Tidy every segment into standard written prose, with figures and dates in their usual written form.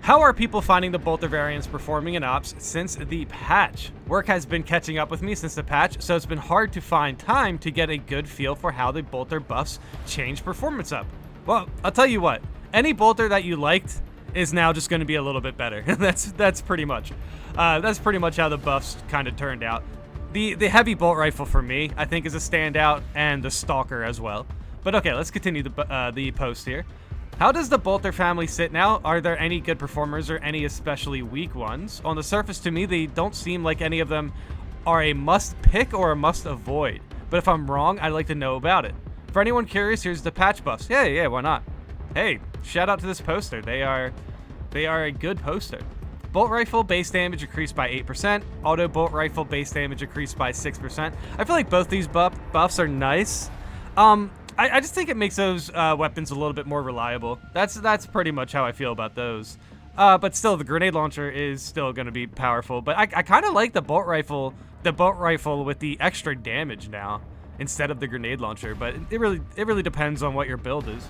How are people finding the bolter variants performing in ops since the patch? Work has been catching up with me since the patch, so it's been hard to find time to get a good feel for how the bolter buffs change performance up. Well, I'll tell you what, any bolter that you liked is now just going to be a little bit better. that's pretty much how the buffs kind of turned out. The heavy bolt rifle for me, I think, is a standout, and the stalker as well. But okay, let's continue the post here. How does the bolter family sit now? Are there any good performers or any especially weak ones? On the surface, to me, they don't seem like any of them are a must pick or a must avoid. But if I'm wrong, I'd like to know about it. For anyone curious, here's the patch buffs. Yeah, why not? Hey, shout out to this poster. They are a good poster. Bolt rifle base damage increased by 8%. Auto bolt rifle base damage increased by 6%. I feel like both these buffs are nice. I just think it makes those weapons a little bit more reliable. That's pretty much how I feel about those. But still, the grenade launcher is still going to be powerful. But I kind of like the bolt rifle with the extra damage now instead of the grenade launcher. But it really depends on what your build is.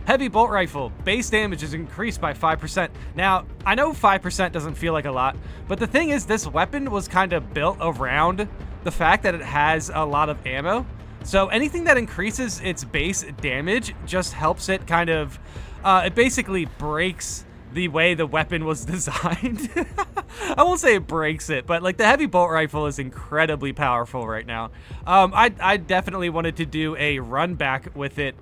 Heavy bolt rifle base damage is increased by 5%. Now, I know 5% doesn't feel like a lot, but the thing is, this weapon was kind of built around the fact that it has a lot of ammo. So anything that increases its base damage just helps it kind of, it basically breaks the way the weapon was designed. I won't say it breaks it, but like the heavy bolt rifle is incredibly powerful right now. I definitely wanted to do a run back with it,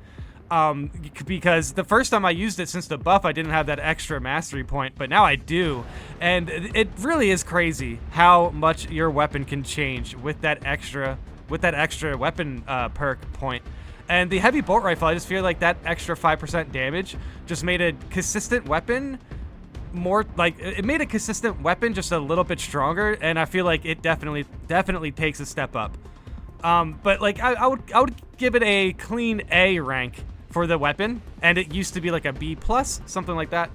because the first time I used it since the buff, I didn't have that extra mastery point, but now I do. And it really is crazy how much your weapon can change with that extra weapon perk point. And the heavy bolt rifle, I just feel like that extra 5% damage just made a consistent weapon more, like, it made a consistent weapon just a little bit stronger, and I feel like it definitely takes a step up. But like I would give it a clean A rank for the weapon, and it used to be like a B plus, something like that.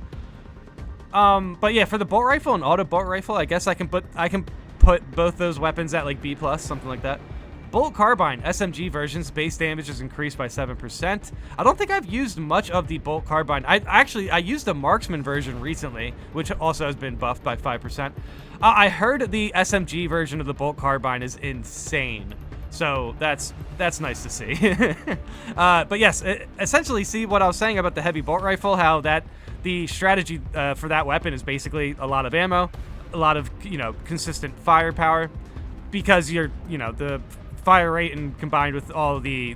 But yeah, for the bolt rifle and auto bolt rifle, I guess I can put both those weapons at like B plus, something like that. Bolt Carbine SMG versions base damage is increased by 7%. I don't think I've used much of the Bolt Carbine. I used the Marksman version recently, which also has been buffed by 5%. I heard the SMG version of the Bolt Carbine is insane, so that's nice to see. But yes, essentially, see what I was saying about the heavy bolt rifle, how the strategy for that weapon is basically a lot of ammo, a lot of consistent firepower, because the fire rate and combined with all the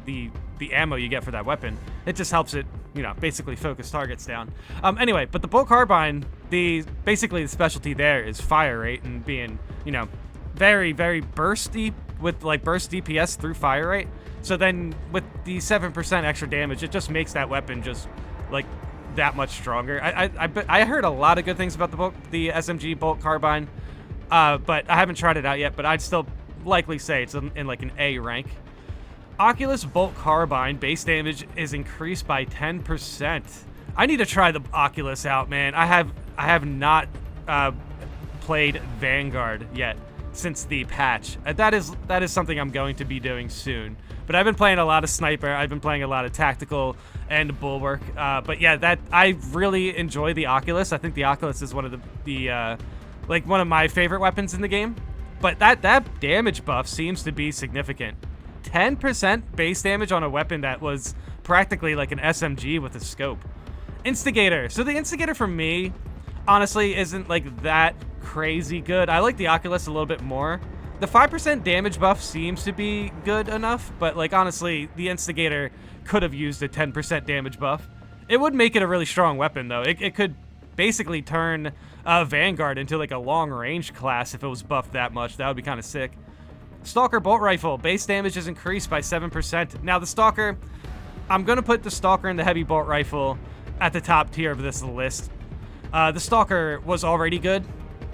ammo you get for that weapon, it just helps it basically focus targets down. Anyway, but the bolt carbine, basically the specialty there is fire rate and being very, very bursty, with like burst DPS through fire rate. So then with the 7% extra damage, it just makes that weapon just like that much stronger. I heard a lot of good things about the SMG bolt carbine, but I haven't tried it out yet, but I'd still likely say it's in like an A rank. Oculus bolt carbine base damage is increased by 10%. I need to try the Oculus out, man. I have not played Vanguard yet since the patch. That is something I'm going to be doing soon. But I've been playing a lot of sniper. I've been playing a lot of tactical and bulwark. But yeah, I really enjoy the Oculus. I think the Oculus is one of the like one of my favorite weapons in the game. But that damage buff seems to be significant. 10% base damage on a weapon that was practically like an SMG with a scope. Instigator. So the Instigator for me, honestly, isn't like that crazy good. I like the Oculus a little bit more. The 5% damage buff seems to be good enough, but like honestly, the Instigator could have used a 10% damage buff. It would make it a really strong weapon though. It could basically turn Vanguard into like a long range class if it was buffed that much. That would be kind of sick. Stalker bolt rifle base damage is increased by 7%. Now the Stalker, I'm gonna put the Stalker and the heavy bolt rifle at the top tier of this list. The Stalker was already good,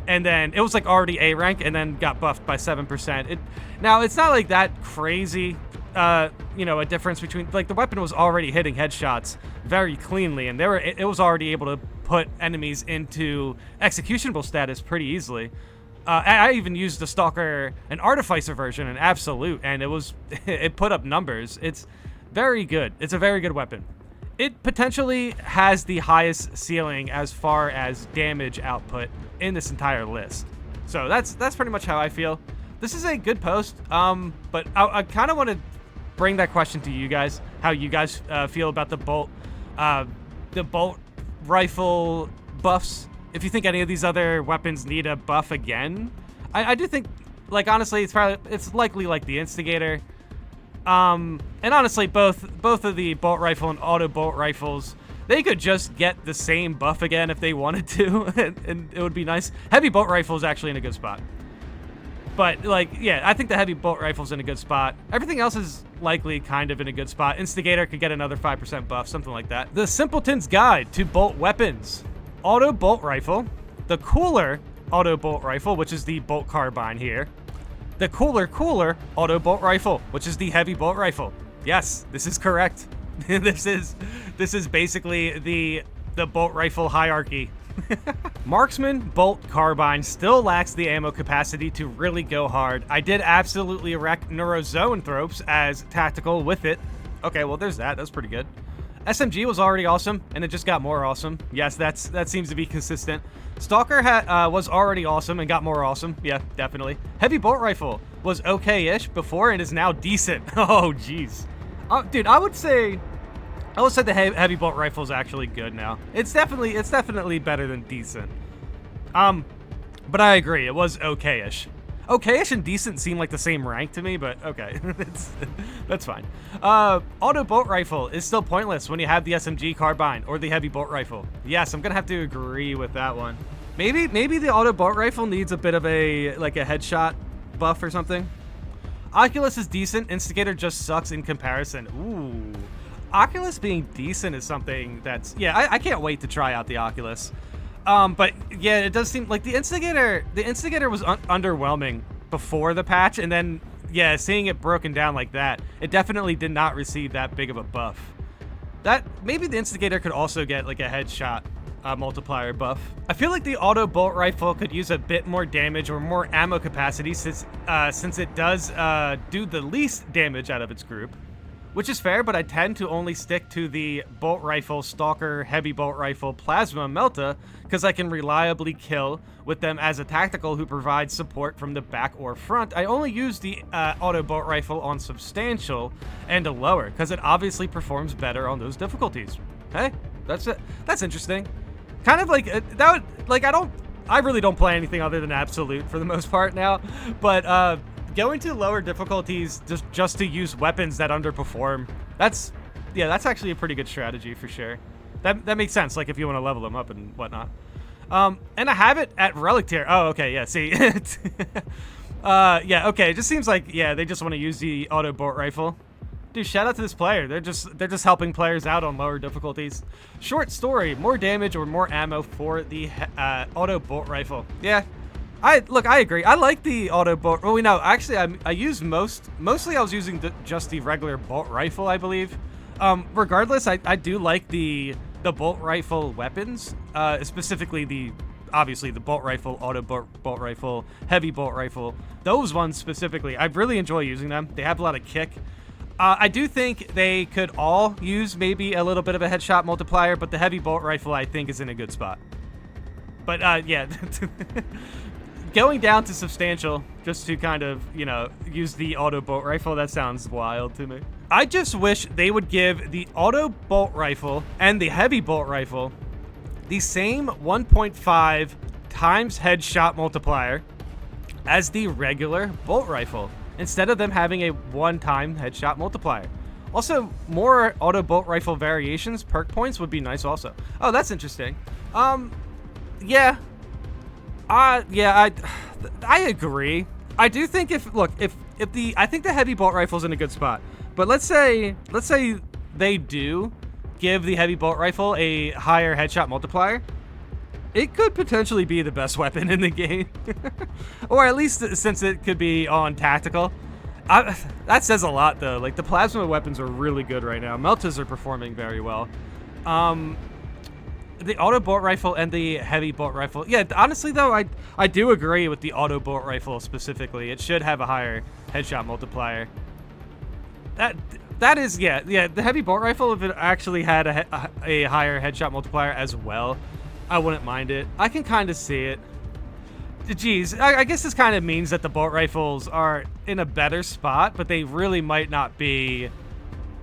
and then it was like already A rank, and then got buffed by 7%. Now it's not like that crazy, a difference between, like, the weapon was already hitting headshots very cleanly, and it was already able to put enemies into executionable status pretty easily. I even used the Stalker, an Artificer version, an Absolute, and it put up numbers. It's very good. It's a very good weapon. it potentially has the highest ceiling as far as damage output in this entire list. So that's pretty much how I feel. This is a good post, but I kind of want to bring that question to you guys, how you guys feel about the bolt rifle buffs. If you think any of these other weapons need a buff again. I do think, like, honestly, it's likely like the Instigator. And honestly, both of the bolt rifle and auto bolt rifles, they could just get the same buff again if they wanted to, and it would be nice. Heavy bolt rifle is actually in a good spot. But, like, yeah, I think the heavy bolt rifle's in a good spot. Everything else is likely kind of in a good spot. Instigator could get another 5% buff, something like that. The Simpleton's Guide to Bolt Weapons. Auto bolt rifle. The cooler auto bolt rifle, which is the bolt carbine here. The cooler auto bolt rifle, which is the heavy bolt rifle. Yes, this is correct. This is basically the bolt rifle hierarchy. Marksman bolt carbine still lacks the ammo capacity to really go hard. I did absolutely wreck Neurozoanthropes as tactical with it. Okay, well, there's that. That's pretty good. SMG was already awesome, and it just got more awesome. Yes, that seems to be consistent. Stalker was already awesome and got more awesome. Yeah, definitely. Heavy bolt rifle was okay-ish before and is now decent. Oh, jeez. Dude, I would say the heavy bolt rifle is actually good now. It's definitely better than decent. But I agree, it was okay-ish. Okay-ish and decent seem like the same rank to me, but okay, that's fine. Auto bolt rifle is still pointless when you have the SMG carbine or the heavy bolt rifle. Yes, I'm gonna have to agree with that one. Maybe the auto bolt rifle needs a bit of a headshot buff or something. Oculus is decent. Instigator just sucks in comparison. Ooh, Oculus being decent is something that's, yeah, I can't wait to try out the Oculus. But yeah, it does seem like the Instigator was underwhelming before the patch, and then, yeah, seeing it broken down like that, it definitely did not receive that big of a buff. That, maybe the Instigator could also get like a headshot multiplier buff. I feel like the auto bolt rifle could use a bit more damage or more ammo capacity since it does do the least damage out of its group. Which is fair, but I tend to only stick to the bolt rifle, stalker, heavy bolt rifle, plasma, melta, because I can reliably kill with them as a tactical who provides support from the back or front. I only use the auto bolt rifle on substantial and a lower, because it obviously performs better on those difficulties. Hey, that's it. That's interesting. Kind of like that would, like, I really don't play anything other than absolute for the most part now, but going to lower difficulties just to use weapons that underperform, that's actually a pretty good strategy for sure. That makes sense, like if you want to level them up and whatnot. And I have it at relic tier. Oh, okay, yeah, see. Yeah, okay, it just seems like, yeah, they just want to use the auto bolt rifle. Dude, shout out to this player. They're just helping players out on lower difficulties. Short story, more damage or more ammo for the auto bolt rifle. Yeah. I agree. I like the auto bolt. Oh, no, actually, I use mostly I was using just the regular bolt rifle, I believe. Regardless, I do like the bolt rifle weapons, specifically obviously the bolt rifle, auto bolt rifle, heavy bolt rifle. Those ones specifically, I really enjoy using them. They have a lot of kick. I do think they could all use maybe a little bit of a headshot multiplier, but the heavy bolt rifle I think is in a good spot. But yeah. Going down to substantial, just to kind of, you know, use the auto bolt rifle, that sounds wild to me. I just wish they would give the auto bolt rifle and the heavy bolt rifle the same 1.5 times headshot multiplier as the regular bolt rifle, instead of them having a one-time headshot multiplier. Also, more auto bolt rifle variations, perk points would be nice also. Oh, that's interesting. Yeah. Yeah, I agree. I do think if I think the heavy bolt rifle's in a good spot, but let's say they do give the heavy bolt rifle a higher headshot multiplier, it could potentially be the best weapon in the game, or at least since it could be on tactical. That says a lot though. Like, the plasma weapons are really good right now. Meltas are performing very well. The auto bolt rifle and the heavy bolt rifle. Yeah, honestly though, I do agree with the auto bolt rifle specifically. It should have a higher headshot multiplier. That is, yeah. The heavy bolt rifle, if it actually had a higher headshot multiplier as well, I wouldn't mind it. I can kind of see it. Geez, I guess this kind of means that the bolt rifles are in a better spot, but they really might not be.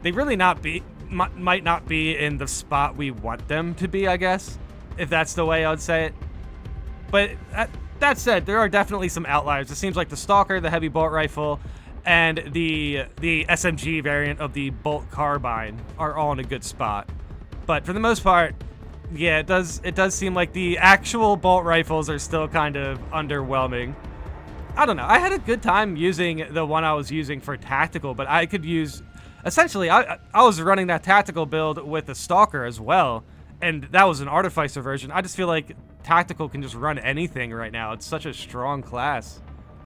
They really might not be in the spot we want them to be, I guess, if that's the way I'd say it. But that said, there are definitely some outliers. It seems like the Stalker, the heavy bolt rifle, and the SMG variant of the Bolt Carbine are all in a good spot. But for the most part, yeah, it does seem like the actual bolt rifles are still kind of underwhelming. I don't know. I had a good time using the one I was using for tactical, but I could use... Essentially, I was running that tactical build with the Stalker as well, and that was an Artificer version. I just feel like tactical can just run anything right now. It's such a strong class.